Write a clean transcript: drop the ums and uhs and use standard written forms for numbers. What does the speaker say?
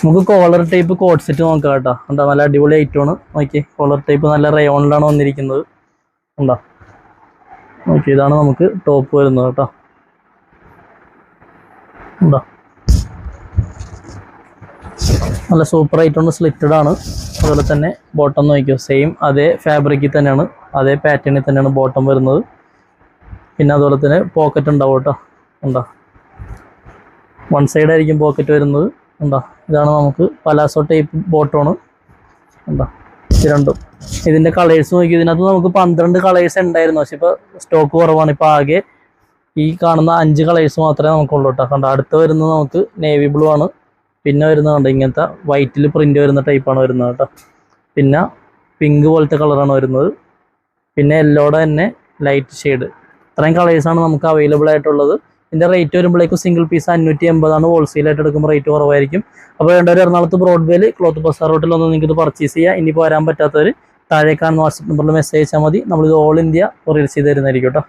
നമുക്ക് collar type code set നോക്കാം കേട്ടോ. എന്താ നല്ല അടിപൊളി ഐറ്റമാണ്. നോക്കി കോളർ ടൈപ്പ് നല്ല റയോണിലാണ് വന്നിരിക്കുന്നത്. ഉണ്ടോ നോക്കി, ഇതാണ് നമുക്ക് ടോപ്പ് വരുന്നത് കേട്ടോ. ഉണ്ടോ നല്ല സൂപ്പർ ഐറ്റമാണ്, സ്ലിറ്റഡ് ആണ്. അതുപോലെ തന്നെ ബോട്ടം നോക്കിയോ, സെയിം അതേ ഫാബ്രിക്കിൽ തന്നെയാണ്, അതേ പാറ്റേണിൽ തന്നെയാണ് ബോട്ടം വരുന്നത്. പിന്നെ അതുപോലെ തന്നെ പോക്കറ്റ് ഉണ്ടാവും കേട്ടോ. ഉണ്ടോ വൺ സൈഡ് ആയിരിക്കും പോക്കറ്റ് വരുന്നത്. ഉണ്ടോ ഇതാണ് നമുക്ക് പലാസോ ടൈപ്പ് ബോട്ടമാണ്. ഉണ്ടോ ഇത് രണ്ടും. ഇതിൻ്റെ കളേഴ്സ് നോക്കി, ഇതിനകത്ത് നമുക്ക് 12 കളേഴ്സ് ഉണ്ടായിരുന്നു. പക്ഷെ ഇപ്പോൾ സ്റ്റോക്ക് കുറവാണ്. ഇപ്പോൾ ആകെ ഈ കാണുന്ന 5 കളേഴ്സ് മാത്രമേ നമുക്കുള്ളൂ കേട്ടോ. കണ്ടോ അടുത്ത് വരുന്നത് നമുക്ക് നേവി ബ്ലൂ ആണ്. പിന്നെ വരുന്നത് കണ്ടോ ഇങ്ങനത്തെ വൈറ്റിൽ പ്രിൻ്റ് വരുന്ന ടൈപ്പാണ് വരുന്നത് കേട്ടോ. പിന്നെ പിങ്ക് പോലത്തെ കളറാണ് വരുന്നത്. പിന്നെ യെല്ലോയുടെ തന്നെ ലൈറ്റ് ഷെയ്ഡ്. ഇത്രയും കളേഴ്സാണ് നമുക്ക് അവൈലബിൾ ആയിട്ടുള്ളത്. ഇതിൻ്റെ റേറ്റ് വരുമ്പോഴേക്കും സിംഗിൾ പീസ് 580 ഹോൾസെയിലായിട്ട് എടുക്കുമ്പോൾ റേറ്റ് കുറവായിരിക്കും. അപ്പോൾ വേണ്ടവർ എറണാകുളത്ത് ബ്രോഡ്വേയിൽ ക്ലോത്ത് ബസാർ റോട്ടിലൊന്നും നിങ്ങൾക്ക് ഇത് പർച്ചേസ് ചെയ്യാം. ഇനിയിപ്പോൾ വരാൻ പറ്റാത്തവർ താഴെ കാണുന്ന വാട്സപ്പ് നമ്പറിൽ മെസ്സേജ് അയച്ചാൽ മതി. നമ്മളിത് ഓൾ ഇന്ത്യ കൊറിയർ ചെയ്ത് തരുന്നതായിരിക്കും കേട്ടോ.